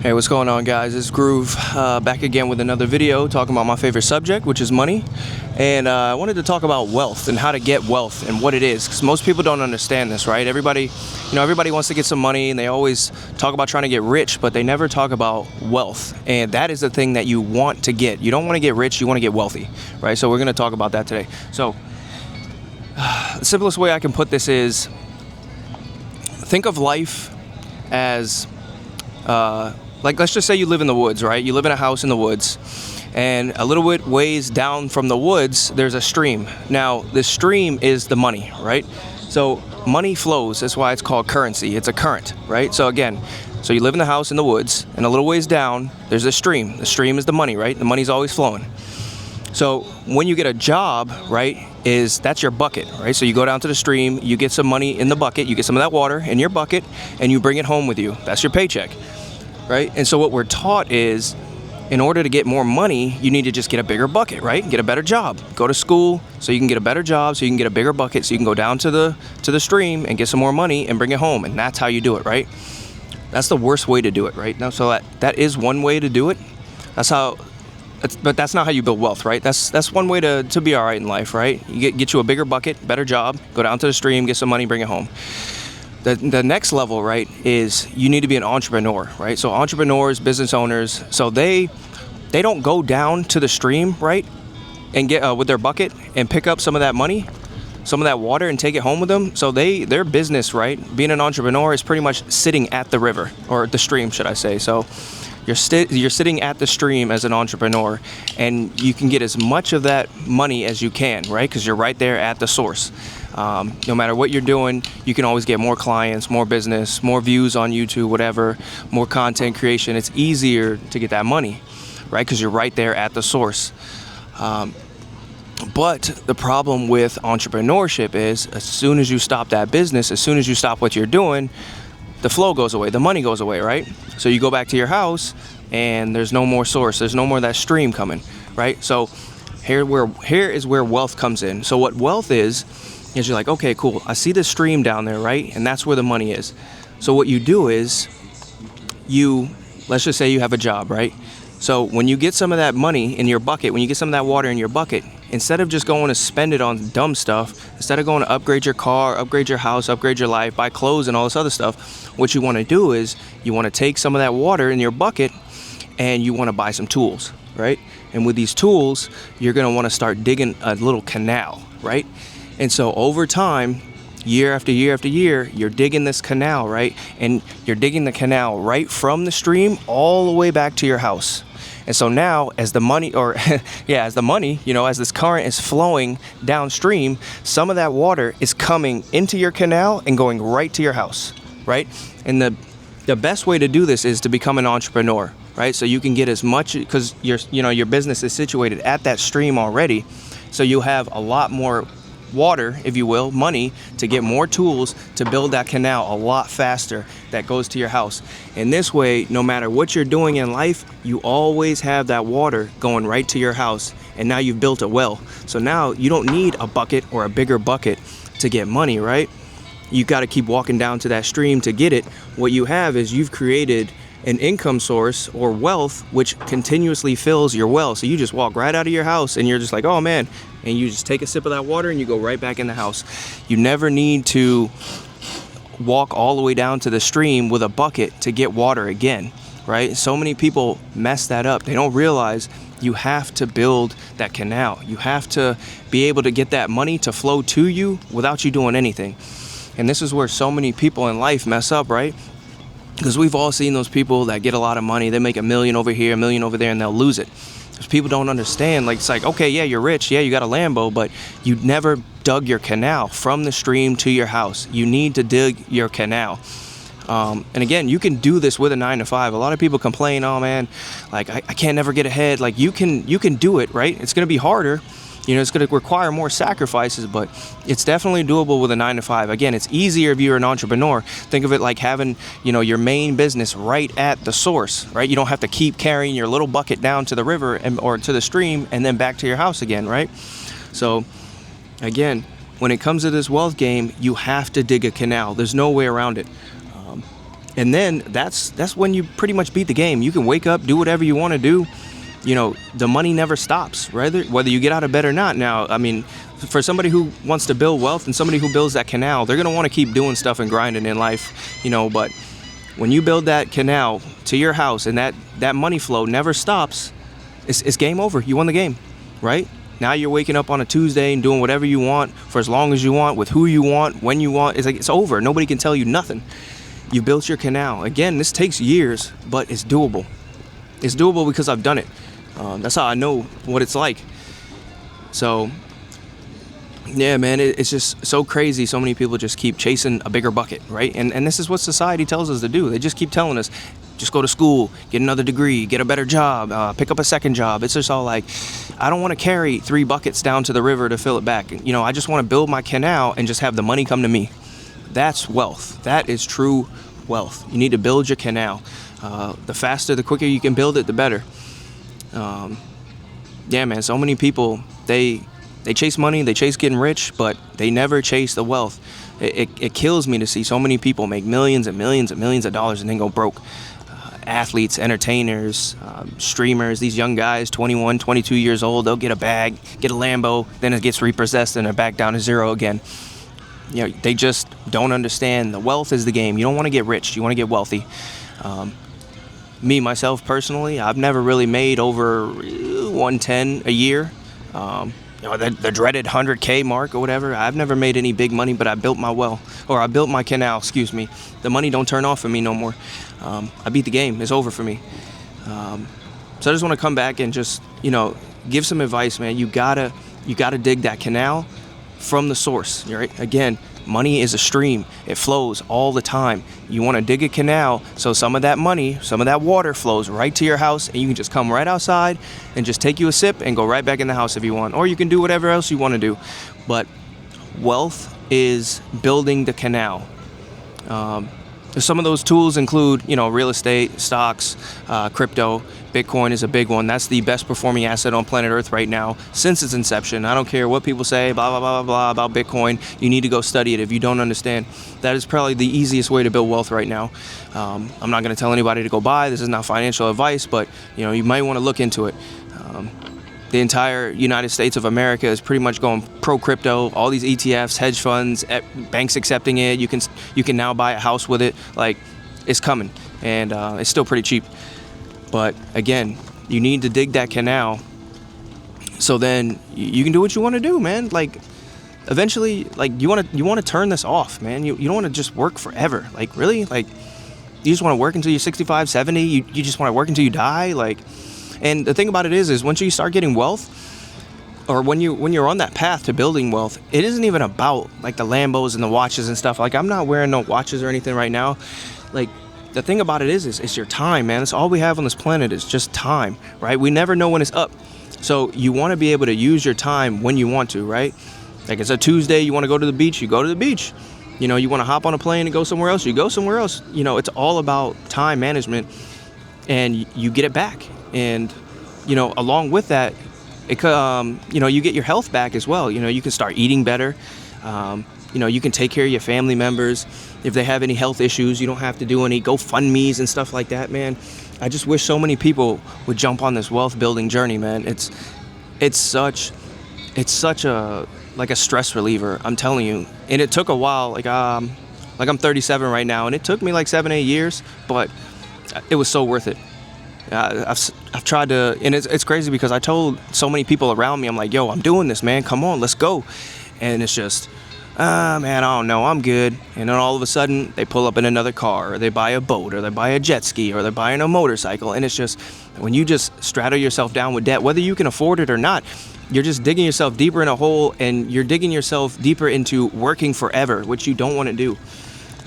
Hey, what's going on, guys? It's Groove back again with another video talking about my favorite subject, which is money. And I wanted to talk about wealth and how to get wealth and what it is, because most people don't understand this, right? Everybody wants to get some money, and they always talk about trying to get rich, but they never talk about wealth. And that is the thing that you want to get. You don't want to get rich, you want to get wealthy, right? So we're going to talk about that today. So the simplest way I can put this is, think of life as like, let's just say you live in the woods, right? You live in a house in the woods, and a little bit ways down from the woods, there's a stream. Now, the stream is the money, right? So money flows. That's why it's called currency. It's a current, right? So again, so you live in the house in the woods, and a little ways down, there's a stream. The stream is the money, right? The money's always flowing. So when you get a job, right, that's your bucket, right? So you go down to the stream, you get some money in the bucket, you get some of that water in your bucket, and you bring it home with you. That's your paycheck. Right? And so what we're taught is, in order to get more money, you need to just get a bigger bucket, right? Get a better job. Go to school so you can get a better job, so you can get a bigger bucket, so you can go down to the stream and get some more money and bring it home. And that's how you do it, right? That's the worst way to do it, right? Now, so that is one way to do it. But that's not how you build wealth, right? That's one way to be all right in life, right? You get you a bigger bucket, better job, go down to the stream, get some money, bring it home. The next level, right, is you need to be an entrepreneur, right? So entrepreneurs, business owners, so they don't go down to the stream, right, and get with their bucket and pick up some of that money, some of that water, and take it home with them. So their business, right, being an entrepreneur is pretty much sitting at the river, or the stream, should I say. So you're sitting at the stream as an entrepreneur, and you can get as much of that money as you can, right, because you're right there at the source. No matter what you're doing, you can always get more clients, more business, more views on YouTube, whatever, more content creation. It's easier to get that money, right? Because you're right there at the source. But the problem with entrepreneurship is, as soon as you stop that business, as soon as you stop what you're doing, the flow goes away, the money goes away, right? So you go back to your house and there's no more source, there's no more of that stream coming, right? So here is where wealth comes in. So what wealth is you're like, okay, cool, I see the stream down there, right? And that's where the money is. So what you do is let's just say you have a job, right? So when you get some of that money in your bucket, when you get some of that water in your bucket, instead of just going to spend it on dumb stuff, instead of going to upgrade your car, upgrade your house, upgrade your life, buy clothes and all this other stuff, what you want to do is you want to take some of that water in your bucket and you want to buy some tools, right? And with these tools, you're going to want to start digging a little canal, right? And so over time, year after year after year, you're digging this canal, right? And you're digging the canal right from the stream all the way back to your house. And so now, as the money, as this current is flowing downstream, some of that water is coming into your canal and going right to your house, right? And the best way to do this is to become an entrepreneur, right? So you can get as much, because your business is situated at that stream already. So you have a lot more water, if you will, money, to get more tools to build that canal a lot faster that goes to your house. And this way, no matter what you're doing in life, you always have that water going right to your house. And now you've built a well. So now you don't need a bucket or a bigger bucket to get money, right? You got to keep walking down to that stream to get it. What you have is you've created an income source or wealth which continuously fills your well. So you just walk right out of your house and you're just like, oh man, and you just take a sip of that water and you go right back in the house. You never need to walk all the way down to the stream with a bucket to get water again, right? So many people mess that up. They don't realize you have to build that canal. You have to be able to get that money to flow to you without you doing anything. And this is where so many people in life mess up, right? Because we've all seen those people that get a lot of money, they make $1 million over here, $1 million over there, and they'll lose it. Because people don't understand, like, it's like, okay, yeah, you're rich, yeah, you got a Lambo, but you never dug your canal from the stream to your house. You need to dig your canal. And again, you can do this with a 9-to-5. A lot of people complain, oh man, like I can't never get ahead. Like you can do it, right? It's going to be harder. It's going to require more sacrifices, but it's definitely doable with a 9-to-5. Again, it's easier if you're an entrepreneur. Think of it like having, your main business right at the source, right? You don't have to keep carrying your little bucket down to the river or to the stream and then back to your house again, right? So again, when it comes to this wealth game, you have to dig a canal. There's no way around it. And then that's when you pretty much beat the game. You can wake up, do whatever you want to do. The money never stops, right? Whether you get out of bed or not. Now, I mean, for somebody who wants to build wealth and somebody who builds that canal, they're going to want to keep doing stuff and grinding in life, but when you build that canal to your house and that money flow never stops, it's game over. You won the game, right? Now you're waking up on a Tuesday and doing whatever you want for as long as you want, with who you want, when you want. It's like, it's over. Nobody can tell you nothing. You built your canal. Again, this takes years, but it's doable. It's doable because I've done it. That's how I know what it's like. So, yeah, man, it's just so crazy. So many people just keep chasing a bigger bucket, right? And this is what society tells us to do. They just keep telling us, just go to school, get another degree, get a better job, pick up a second job. It's just all like, I don't want to carry 3 buckets down to the river to fill it back. I just want to build my canal and just have the money come to me. That's wealth. That is true wealth. You need to build your canal. The faster, the quicker you can build it, the better. Yeah, man, so many people, they chase money, they chase getting rich, but they never chase the wealth. It kills me to see so many people make millions and millions and millions of dollars and then go broke. Athletes, entertainers, streamers, these young guys, 21, 22 years old, they'll get a bag, get a Lambo, then it gets repossessed and they're back down to zero again. They just don't understand the wealth is the game. You don't want to get rich, you want to get wealthy. Me, myself, personally, I've never really made over 110 a year. The dreaded 100K mark or whatever. I've never made any big money, but I built I built my canal, excuse me. The money don't turn off for me no more. I beat the game. It's over for me. So I just want to come back and just, give some advice, man. You gotta dig that canal from the source, right? Again, money is a stream. It flows all the time. You want to dig a canal so some of that money, some of that water flows right to your house, and you can just come right outside and just take you a sip and go right back in the house if you want. Or you can do whatever else you want to do. But wealth is building the canal. Some of those tools include, real estate, stocks, crypto. Bitcoin is a big one. That's the best performing asset on planet Earth right now since its inception. I don't care what people say, blah, blah, blah, blah, about Bitcoin. You need to go study it if you don't understand. That is probably the easiest way to build wealth right now. I'm not going to tell anybody to go buy. This is not financial advice, but, you might want to look into it. The entire United States of America is pretty much going pro-crypto. All these ETFs, hedge funds, banks accepting it. You can now buy a house with it. Like, it's coming, and it's still pretty cheap. But again, you need to dig that canal so then you can do what you want to do, man. Like, eventually, like, you want to turn this off, man. You don't want to just work forever. Like, really? Like, you just want to work until you're 65, 70? You just want to work until you die? Like, and the thing about it is once you start getting wealth, or when you're on that path to building wealth, it isn't even about like the Lambos and the watches and stuff. Like, I'm not wearing no watches or anything right now. Like, the thing about it is it's your time, man. That's all we have on this planet is just time, right? We never know when it's up. So you want to be able to use your time when you want to, right? Like, it's a Tuesday, you want to go to the beach, you go to the beach. You want to hop on a plane and go somewhere else, you go somewhere else. It's all about time management, and you get it back. And, along with that, you get your health back as well. You can start eating better. You can take care of your family members. If they have any health issues, you don't have to do any GoFundMes and stuff like that, man. I just wish so many people would jump on this wealth building journey, man. It's such a stress reliever, I'm telling you. And it took a while. I'm 37 right now, and it took me like 7-8 years, but it was so worth it. I've tried to, and it's crazy because I told so many people around me, I'm like, yo, I'm doing this, man. Come on, let's go. And it's just, man, I don't know, I'm good. And then all of a sudden, they pull up in another car, or they buy a boat, or they buy a jet ski, or they're buying a motorcycle. And it's just, when you just straddle yourself down with debt, whether you can afford it or not, you're just digging yourself deeper in a hole, and you're digging yourself deeper into working forever, which you don't want to do.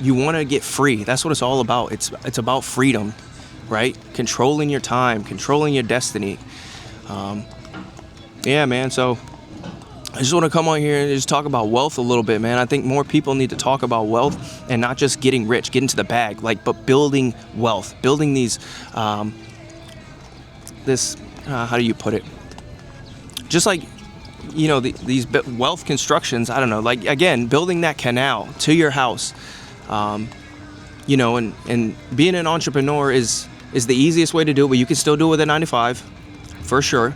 You want to get free. That's what it's all about. It's about freedom, right? Controlling your time, controlling your destiny. Yeah, man, so I just want to come on here and just talk about wealth a little bit, man. I think more people need to talk about wealth and not just getting rich, getting to the bag, but building wealth, building these, how do you put it? Just like, these wealth constructions, I don't know, like, again, building that canal to your house. and being an entrepreneur is the easiest way to do it, but you can still do it with a 9 to 5, for sure.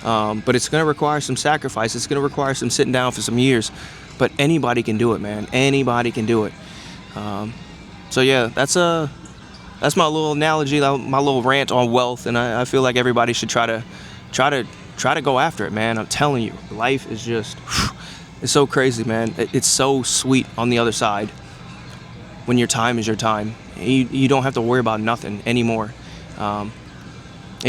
But it's going to require some sacrifice. It's going to require some sitting down for some years. But anybody can do it, man. Anybody can do it. So yeah, that's my little analogy, my little rant on wealth, and I feel like everybody should try to go after it, man. I'm telling you, life is just it's so crazy, man. It's so sweet on the other side when your time is your time. You don't have to worry about nothing anymore. And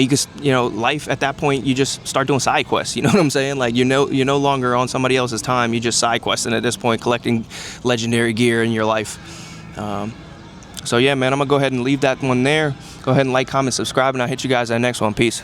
you just, life at that point, you just start doing side quests. You know what I'm saying? Like, you're no longer on somebody else's time. You're just side questing at this point, collecting legendary gear in your life. So yeah, man, I'm gonna go ahead and leave that one there. Go ahead and like, comment, subscribe, and I'll hit you guys at the next one. Peace.